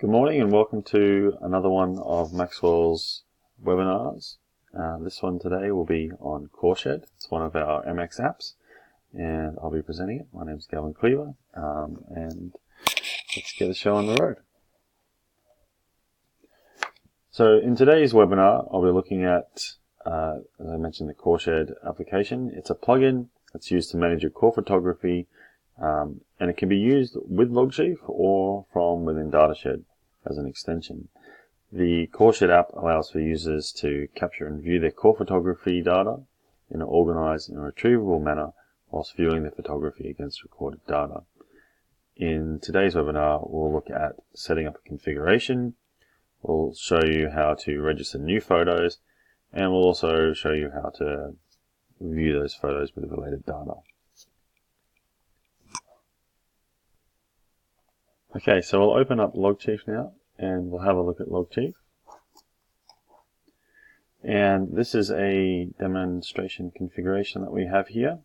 Good morning and welcome to another one of Maxwell's webinars. This one today will be on CoreShed. It's one of our MX apps and I'll be presenting it. My name is Gavin Cleaver and let's get the show on the road. So in today's webinar I'll be looking at, as I mentioned, the CoreShed application. It's a plugin that's used to manage your core photography and it can be used with Logchief or from within Datashed as an extension. The CoreShed app allows for users to capture and view their core photography data in an organized and retrievable manner whilst viewing the photography against recorded data. In today's webinar, we'll look at setting up a configuration. We'll show you how to register new photos, and we'll also show you how to view those photos with related data. Okay, so we'll open up Logchief now and we'll have a look at Logchief. And this is a demonstration configuration that we have here.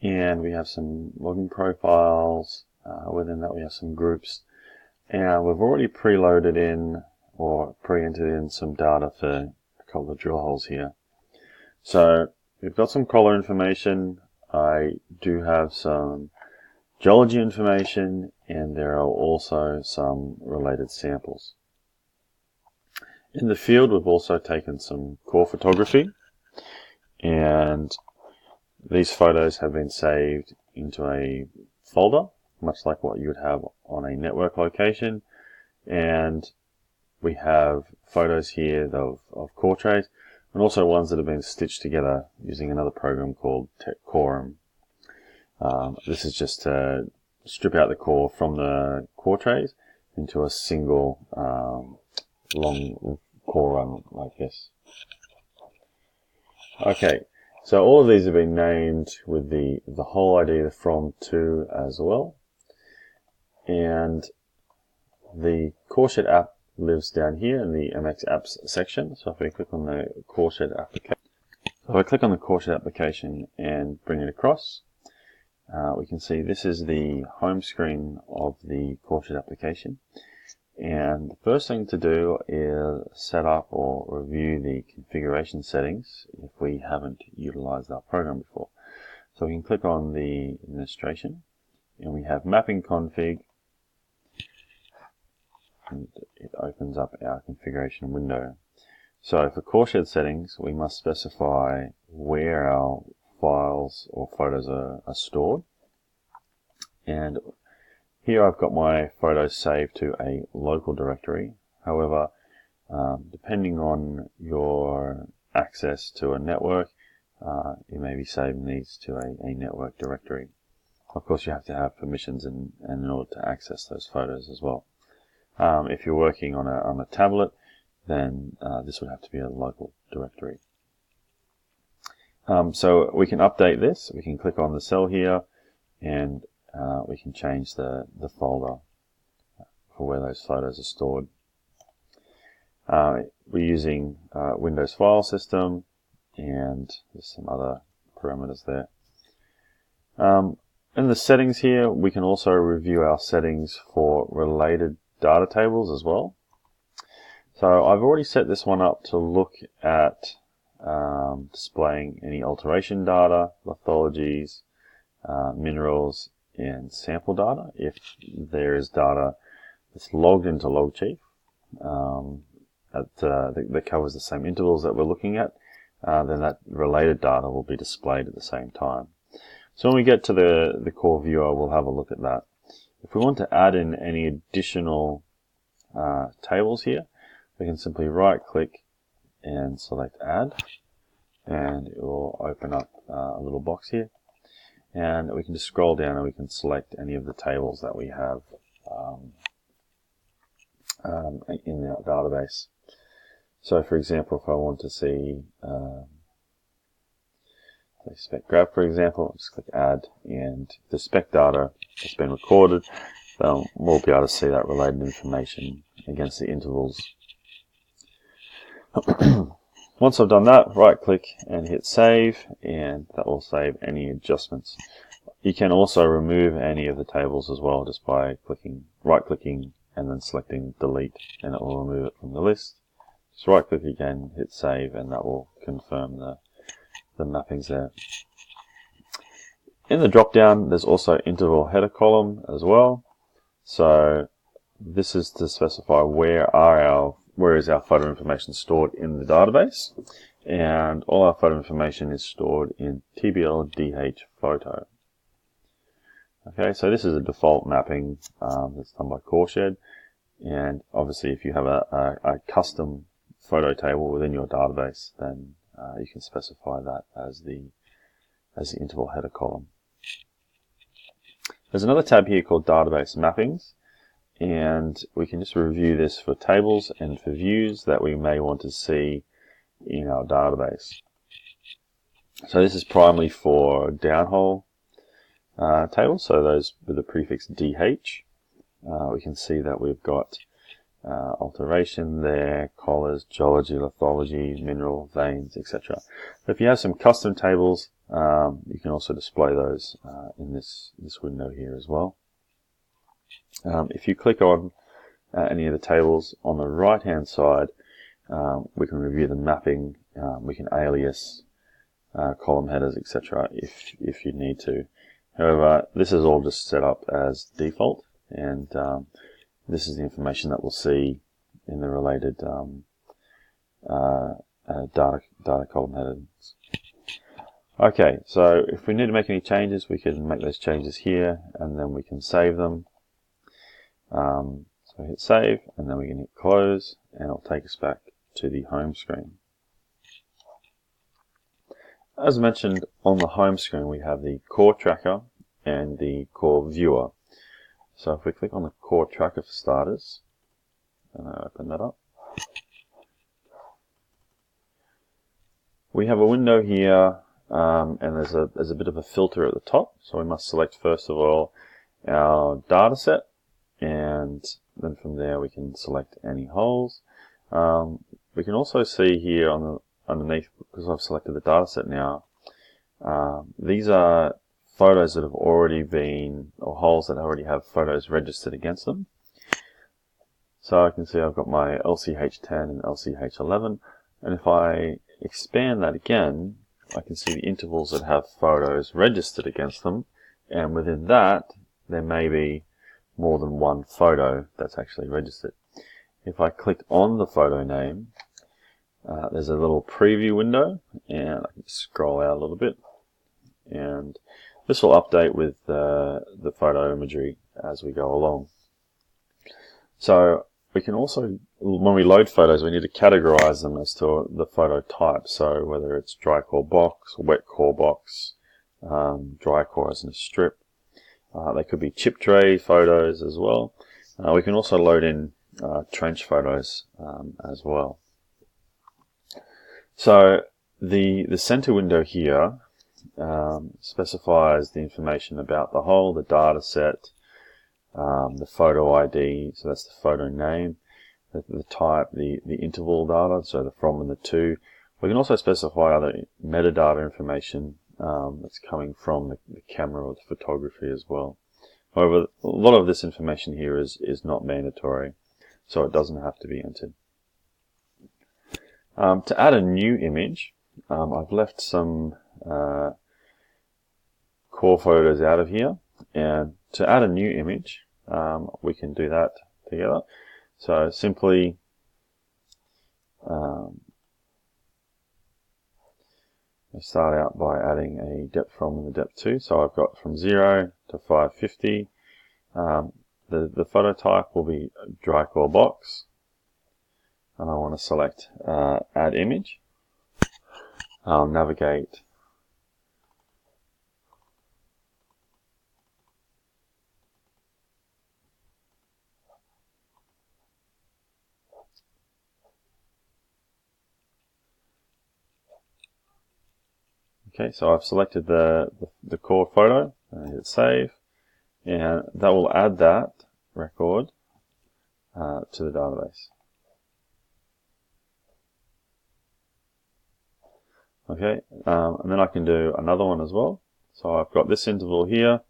And we have some login profiles. Within that we have some groups. And we've already preloaded in or pre-entered in some data for a couple of drill holes here. So we've got some collar information. I do have some geology information, and there are also some related samples. In the field, we've also taken some core photography, and these photos have been saved into a folder, much like what you would have on a network location. And we have photos here of core trays, and also ones that have been stitched together using another program called Quorum. This is just to strip out the core from the core trays into a single long core run like this. Okay, so all of these have been named with the whole ID, the from, to as well. And the CoreShed app lives down here in the MX apps section. So if we click on the CoreShed application, so if I click on the CoreShed application and bring it across, we can see this is the home screen of the CoreShed application. And the first thing to do is set up or review the configuration settings if we haven't utilized our program before. So we can click on the administration and we have mapping config, and it opens up our configuration window. So for CoreShed settings, we must specify where our files or photos are stored. And here I've got my photos saved to a local directory. However, depending on your access to a network, you may be saving these to a network directory. Of course, you have to have permissions in order to access those photos as well. If you're working on a tablet, then this would have to be a local directory. So we can update this. We can click on the cell here and we can change the folder for where those photos are stored. We're using Windows file system, and there's some other parameters there. In the settings here, we can also review our settings for related data tables as well. So I've already set this one up to look at displaying any alteration data, lithologies, minerals, and sample data. If there is data that's logged into Logchief that covers the same intervals that we're looking at, then that related data will be displayed at the same time. So when we get to the core viewer, we'll have a look at that. If we want to add in any additional tables here, we can simply right click and select add, and it will open up a little box here. And we can just scroll down and we can select any of the tables that we have in our database. So for example, if I want to see spec graph, for example, just click add, and the spec data has been recorded. We'll be able to see that related information against the intervals. Once I've done that, right click and hit save, and that will save any adjustments. You can also remove any of the tables as well just by right clicking and then selecting delete, and it will remove it from the list. Just right click again, hit save, and that will confirm the mappings there. In the drop down, there's also interval header column as well. So this is to specify where is our photo information stored in the database, and all our photo information is stored in TBL-DH photo. Okay, so this is a default mapping that's done by CoreShed, and obviously if you have a custom photo table within your database, then you can specify that as the interval header column. There's another tab here called Database Mappings, and we can just review this for tables and for views that we may want to see in our database. So this is primarily for downhole tables, so those with the prefix DH. We can see that we've got alteration there, collars, geology, lithology, mineral, veins, etc. If you have some custom tables, you can also display those in this window here as well. If you click on any of the tables on the right hand side, we can review the mapping, we can alias column headers, etc. if you need to. However, this is all just set up as default, and this is the information that we'll see in the related data column headers. Okay, so if we need to make any changes, we can make those changes here, and then we can save them. So hit save, and then we can hit close, and it'll take us back to the home screen. As mentioned, on the home screen we have the core tracker and the core viewer. So if we click on the core tracker for starters, and I open that up, we have a window here, and there's a bit of a filter at the top. So we must select first of all our data set, and then from there we can select any holes. We can also see here underneath, because I've selected the data set now, these are photos that have already been, or holes that already have photos registered against them. So I can see I've got my LCH10 and LCH11, and if I expand that again, I can see the intervals that have photos registered against them, and within that there may be more than one photo that's actually registered. If I click on the photo name, there's a little preview window, and I can scroll out a little bit, and this will update with the photo imagery as we go along. So we can also, when we load photos, we need to categorize them as to the photo type. So whether it's dry core box, wet core box, dry core as in a strip. They could be chip tray photos as well. We can also load in trench photos as well. So the center window here specifies the information about the hole, the data set, the photo ID, so that's the photo name, the type, the interval data, so the from and the to. We can also specify other metadata information that's coming from the camera or the photography as well. However, a lot of this information here is not mandatory, so it doesn't have to be entered. To add a new image, I've left some core photos out of here, and to add a new image, we can do that together. So simply I start out by adding a depth from and a depth to. So I've got from 0 to 550. The photo type will be dry core box, and I want to select add image. I'll navigate Okay, so I've selected the core photo and hit save, and that will add that record to the database. Okay, and then I can do another one as well. So I've got this interval here,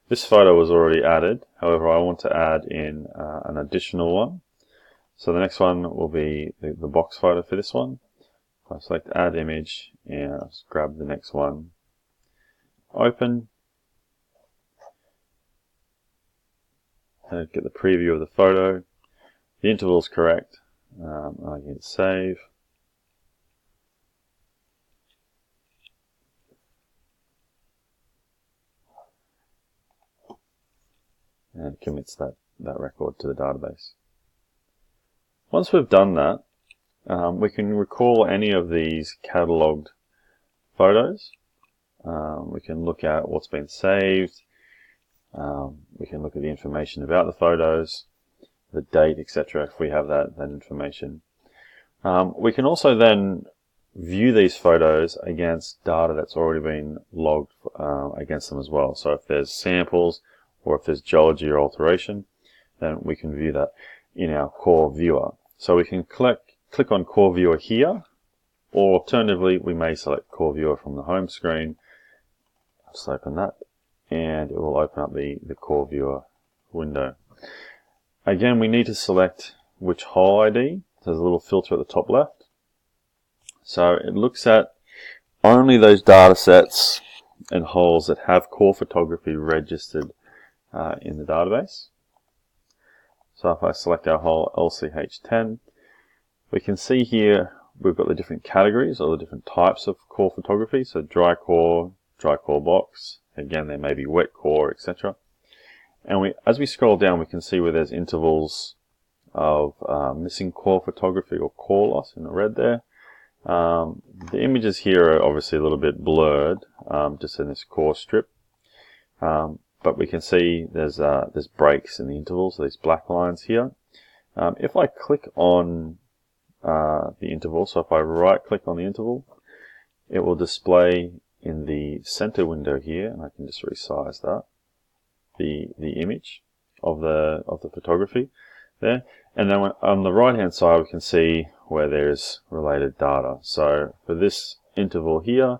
This photo was already added, however I want to add in an additional one. So the next one will be the box photo for this one. I select add image and I'll just grab the next one, open, and get the preview of the photo. The interval is correct. I can hit save. And commits that record to the database. Once we've done that, we can recall any of these catalogued photos. We can look at what's been saved. We can look at the information about the photos, the date, etc. if we have that information. We can also then view these photos against data that's already been logged against them as well. So if there's samples or if there's geology or alteration, then we can view that in our core viewer. So we can click on core viewer here, or alternatively we may select core viewer from the home screen. Just open that and it will open up the core viewer window. Again, we need to select which hole ID. There's a little filter at the top left. So it looks at only those data sets and holes that have core photography registered in the database. So if I select our hole LCH10, we can see here we've got the different categories or the different types of core photography. So dry core box. Again, there may be wet core, etc. And as we scroll down, we can see where there's intervals of missing core photography or core loss in the red there. The images here are obviously a little bit blurred, just in this core strip. But we can see there's breaks in the intervals, these black lines here. If I click on the interval, so if I right click on the interval, it will display in the center window here, and I can just resize that, the image of the photography there. And then on the right hand side we can see where there's related data. So for this interval here,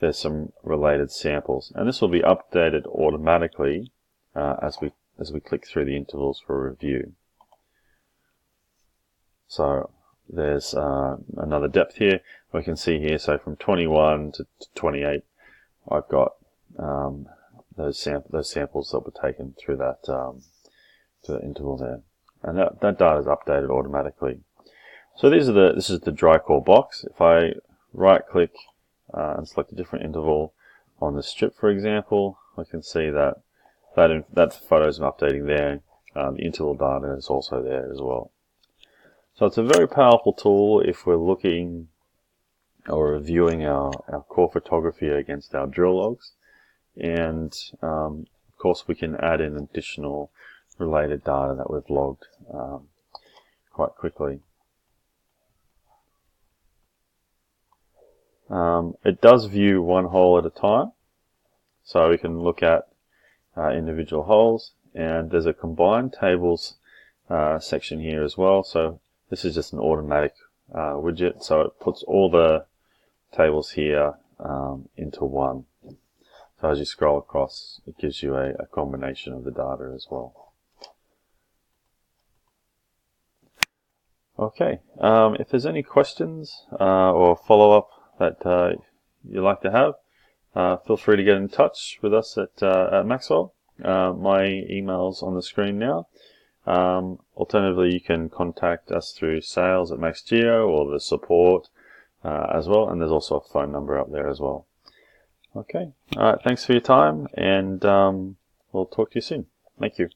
there's some related samples, and this will be updated automatically as we click through the intervals for review. So there's another depth here. We can see here, so from 21 to 28, I've got those samples that were taken through that interval there, and that data is updated automatically. So this is the dry core box. If I right click and select a different interval on the strip, for example, I can see that photo is updating there. The interval data is also there as well. So it's a very powerful tool if we're looking or reviewing our core photography against our drill logs. And of course we can add in additional related data that we've logged quite quickly. It does view one hole at a time, so we can look at individual holes, and there's a combined tables section here as well. So this is just an automatic widget, so it puts all the tables here into one. So as you scroll across, it gives you a combination of the data as well. Okay, if there's any questions or follow-up that you'd like to have, feel free to get in touch with us at Maxwell. My email's on the screen now. Alternatively, you can contact us through sales@maxgeo or the support as well, and there's also a phone number up there as well. Okay, alright, thanks for your time, and we'll talk to you soon. Thank you.